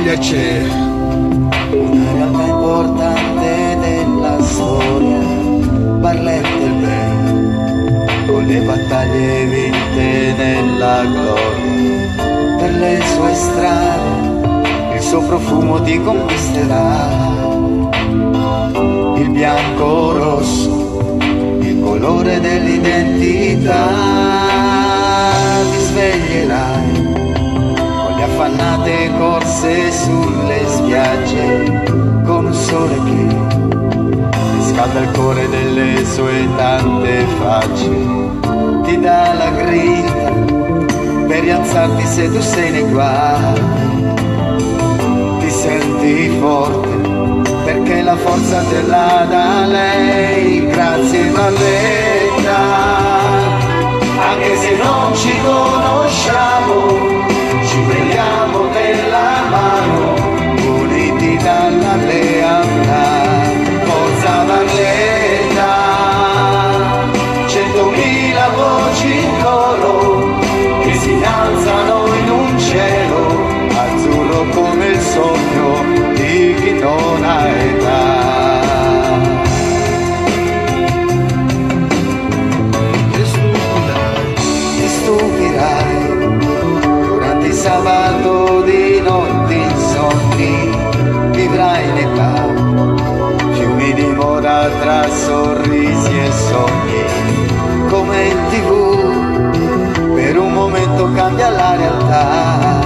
sveglia c'è una realtà importante della storia, Barletta il bene, con le battaglie vinte nella gloria, per le sue strade il suo profumo ti conquisterà, il bianco rosso, il colore dell'identità, ti sveglierai con le affannate corse sulle spiagge, con un sole che riscalda il cuore delle sue tante facce, ti dà la grinta per rialzarti se tu sei nei guai, ti senti forte perché la forza te la dà lei. Grazie Barletta, anche se non ci conosciamo ci prendiamo della mano, uniti dalla lealtà. Forza Barletta, 100.000 voci in coro che si innalzano in un cielo azzurro come il sogno di chi non ha età. Ti stupirai durante il sabato di notti insonni, vivrai nei bar, fiumi di moda tra sorrisi e sogni, come in TV per un momento cambia la realtà,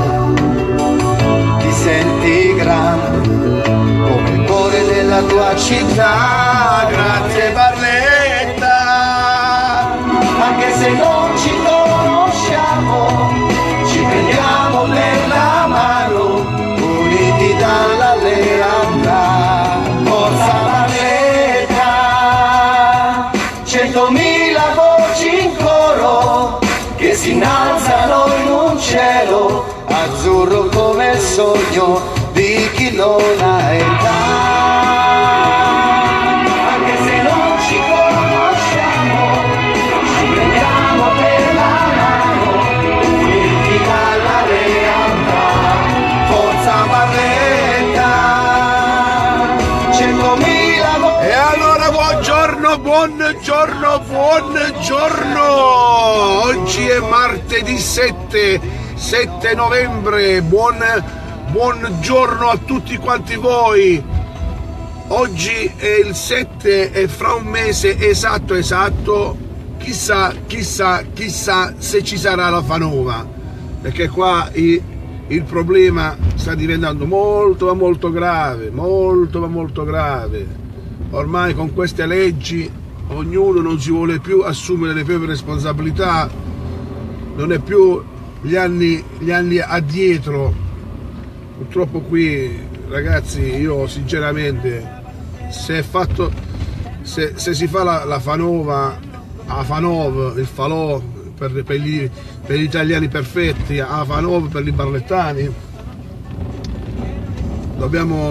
ti senti grande come il cuore della tua città. Grazie Barletta, anche se non ci conosciamo ci prendiamo nella mano, uniti dalla lealtà. Forza Barletta, 100.000 voci in coro che si innalzano in un cielo azzurro come il sogno di chi non ha età. Anche se non ci conosciamo ci prendiamo per la mano, uniti dalla realtà. Forza Barletta, 100.000 voci. E allora buongiorno. Oggi è martedì 7 novembre. Buongiorno a tutti quanti voi. Oggi è il 7 e fra un mese esatto chissà se ci sarà la Fanova, perché qua il problema sta diventando molto grave. Ormai con queste leggi ognuno non si vuole più assumere le proprie responsabilità, non è più gli anni addietro. Purtroppo qui, ragazzi, io sinceramente, se si fa la Fanova, il falò per gli italiani perfetti, a Fanova per i barlettani, dobbiamo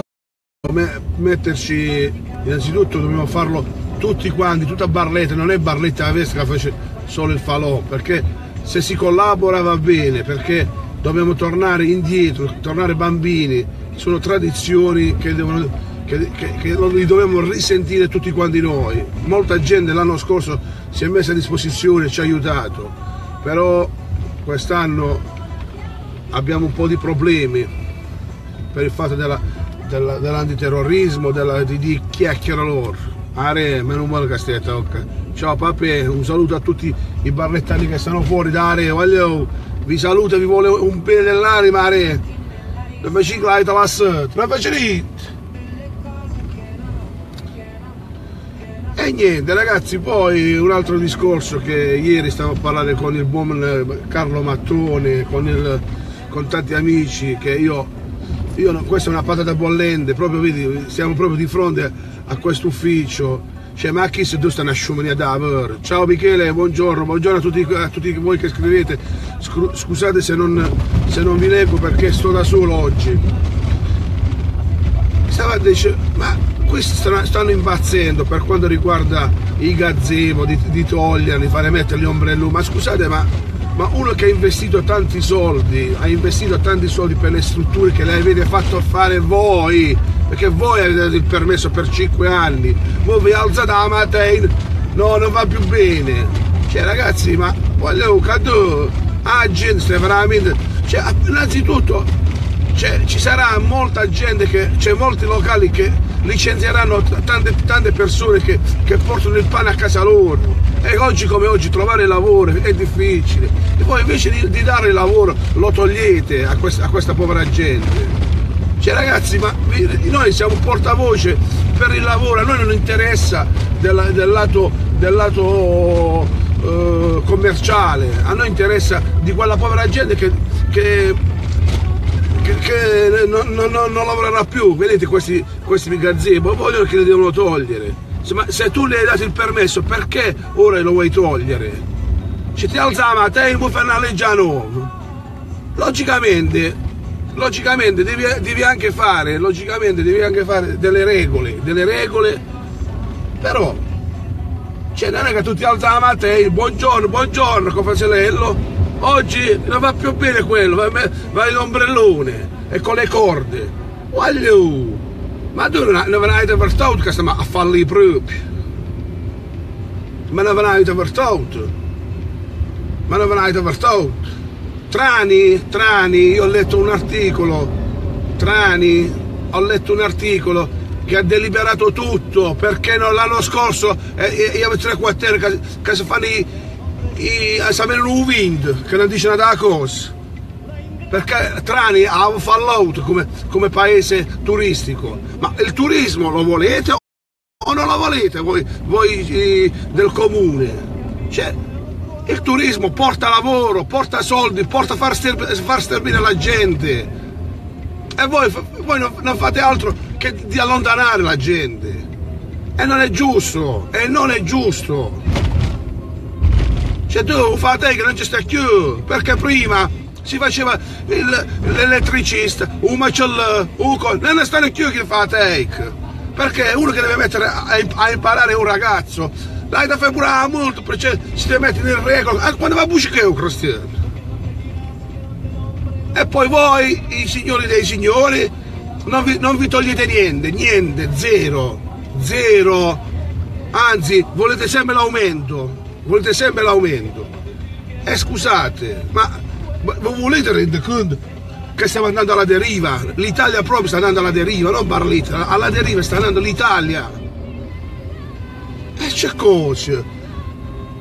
metterci, innanzitutto dobbiamo farlo tutti quanti, tutta Barletta, non è Barletta la Vesca che face solo il falò, perché se si collabora va bene, perché dobbiamo tornare indietro, tornare bambini, sono tradizioni che li dobbiamo risentire tutti quanti noi. Molta gente l'anno scorso si è messa a disposizione, ci ha aiutato, però quest'anno abbiamo un po' di problemi per il fatto dell'antiterrorismo, di chiacchiera loro. Are, meno male che stai a tocca. Ciao papà, un saluto a tutti i barlettani che stanno fuori da Are, vi saluto, vi vuole un bene dell'anima, Are. Non mi ciclai la passata, non faccio niente. E niente ragazzi, poi un altro discorso che ieri stavo a parlare con il buon Carlo Mattone, con tanti amici, che questa è una patata bollente, proprio vedi, siamo proprio di fronte a questo ufficio, cioè ma chi se tu stai a sciumania da avere. Ciao Michele, buongiorno a tutti voi che scrivete, scusate se non vi leggo perché sto da solo oggi. Ma questi stanno impazzendo per quanto riguarda i gazebo, di toglierli, fare mettere gli ombrelli, ma scusate, ma ma uno che ha investito tanti soldi per le strutture che le avete fatto fare voi, perché voi avete dato il permesso per 5 anni, voi vi alzate la mattina, no, non va più bene. Cioè ragazzi, ma voglio cadere, la gente sta veramente, cioè innanzitutto ci sarà molta gente, molti locali che licenzieranno tante persone che portano il pane a casa loro, e oggi come oggi trovare lavoro è difficile, e voi invece di dare il lavoro lo togliete a questa povera gente. Cioè ragazzi, ma noi siamo portavoce per il lavoro, a noi non interessa del lato commerciale, a noi interessa di quella povera gente che non lavorerà più. Vedete questi gazebo, vogliono che li devono togliere. Se tu le hai dato il permesso, perché ora lo vuoi togliere? Ci ti alziamo a te e vuoi fare una legge nuova. Logicamente devi anche fare delle regole, però cioè, non è che tu ti alziamo a te, buongiorno Cofacelello, oggi non va più bene quello, vai l'ombrellone e con le corde. Voglio, ma tu non avete vertato che stiamo a farli proprio. Ma non avete vertato. Trani, io ho letto un articolo che ha deliberato tutto, perché l'anno scorso io avevo 3-4 che si fanno sapere un wind, che non dice una cosa, perché Trani ha fallouto come paese turistico. Ma il turismo lo volete o non lo volete voi del comune? Cioè, il turismo porta lavoro, porta soldi, porta far sterminare la gente, e voi non fate altro che di allontanare la gente, e non è giusto, Cioè tu fate che non ci sta più, perché prima si faceva l'elettricista, un macello, non ne stanno più che fa take, perché uno che deve mettere a imparare un ragazzo, l'hai da fare pure molto, perché si deve mettere in regola, quando va a buscare un cristiano. E poi voi, i signori dei signori, non vi togliete niente, zero, anzi volete sempre l'aumento, e scusate, ma voi volete rendere conto che stiamo andando alla deriva? L'Italia proprio sta andando alla deriva, non Barletta, alla deriva sta andando l'Italia. E c'è cosa?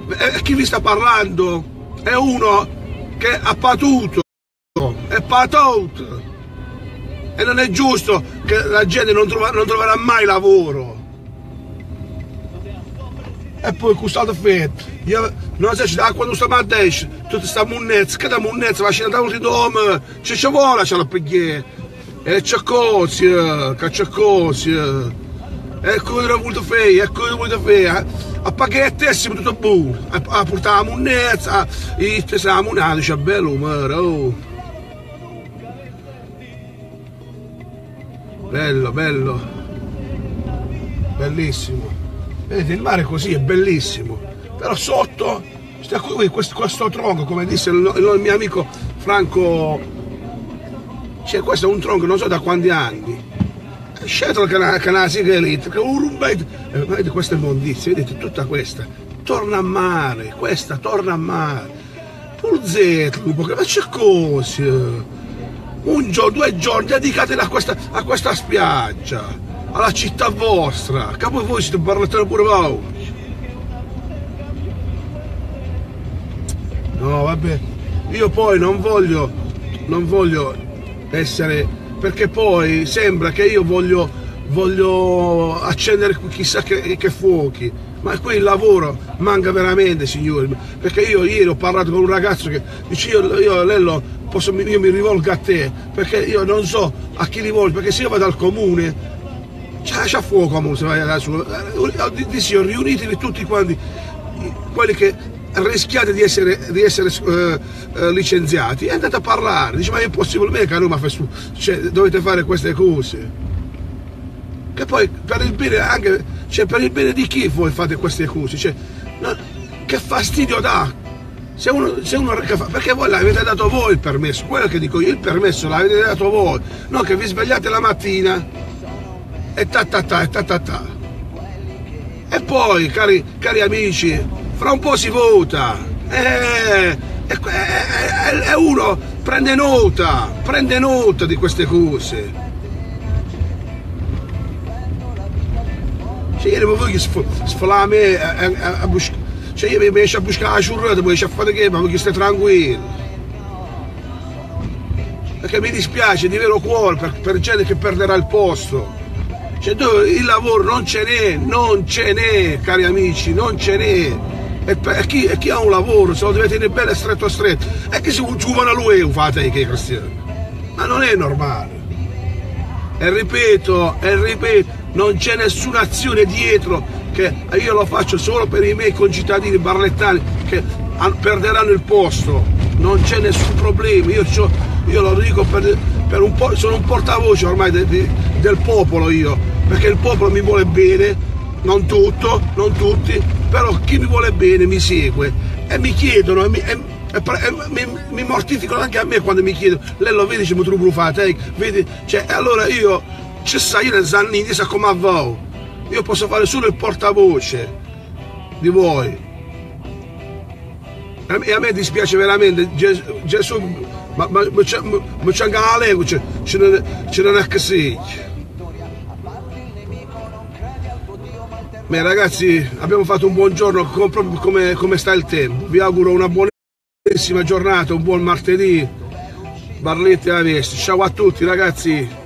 E chi vi sta parlando è uno che ha patuto, e non è giusto che la gente non troverà mai lavoro. E poi questo fatto, non so se quando stiamo a destra, tutta questa munnezza, che da munnezza va a scendere da un ridome, ci vuole ce la preghiere, e c'è cosa, e cosa ho voluto fare, a paghettessimo tutto buono, a portare la munnezza, e la munata, c'è bello umore, oh. Bello, bellissimo. Vedete, il mare così è bellissimo, però sotto sta qui questo tronco, come disse il mio amico Franco, cioè questo è un tronco non so da quanti anni, scelto che una sigaretta, che un rumbetto, vedete questa immondizia, vedete tutta questa, torna a mare, pulzetto, ma c'è cosa? 1 giorno, 2 giorni dedicateli a questa spiaggia, alla città vostra, che poi voi siete barlettari pure voi. No, vabbè, io poi non voglio essere, perché poi sembra che io voglio accendere chissà che fuochi, ma qui il lavoro manca veramente, signori, perché io ieri ho parlato con un ragazzo che dice io Lello, io mi rivolgo a te, perché io non so a chi rivolgo, perché se io vado al comune c'è fuoco, se vai adesso, riunitevi tutti quanti, quelli che rischiate di essere licenziati, e andate a parlare, dice ma è possibile che a Roma dovete fare queste cose, che poi per il bene anche, cioè per il bene di chi voi fate queste cose, cioè, che fastidio dà. Se uno perché voi l'avete dato voi il permesso, quello che dico io, il permesso l'avete dato voi, non che vi svegliate la mattina e ta ta ta e ta ta ta. E poi, cari amici, fra un po' si vota, e uno prende nota di queste cose. Cioè, ieri voi sfolare a me a buscare. Cioè io mi esce a buscare la ciurretta, poi esce a fare che, ma perché stai tranquillo. Perché mi dispiace di vero cuore per gente che perderà il posto. Cioè il lavoro non ce n'è, cari amici, non ce n'è. E chi ha un lavoro, se lo deve tenere bene stretto a stretto. E che si giovano a lui, fate che cristiani. Ma non è normale. E ripeto, non c'è nessuna azione dietro, che io lo faccio solo per i miei concittadini barlettani che perderanno il posto, non c'è nessun problema, io lo dico per un po', sono un portavoce ormai del popolo io, perché il popolo mi vuole bene, non tutti, però chi mi vuole bene mi segue e mi chiedono mi mortificano anche a me quando mi chiedono, lei lo vedi, ci mi trovo fate, vedi, cioè allora io ci sai nel Zannini, sa come voi. Io posso fare solo il portavoce di voi. E a me dispiace veramente, Gesù, ma c'è anche la lingua, ce non è così. Beh ragazzi, abbiamo fatto un buon giorno proprio come sta il tempo. Vi auguro una buonissima giornata, un buon martedì. Barletta e Avesti. Ciao a tutti ragazzi.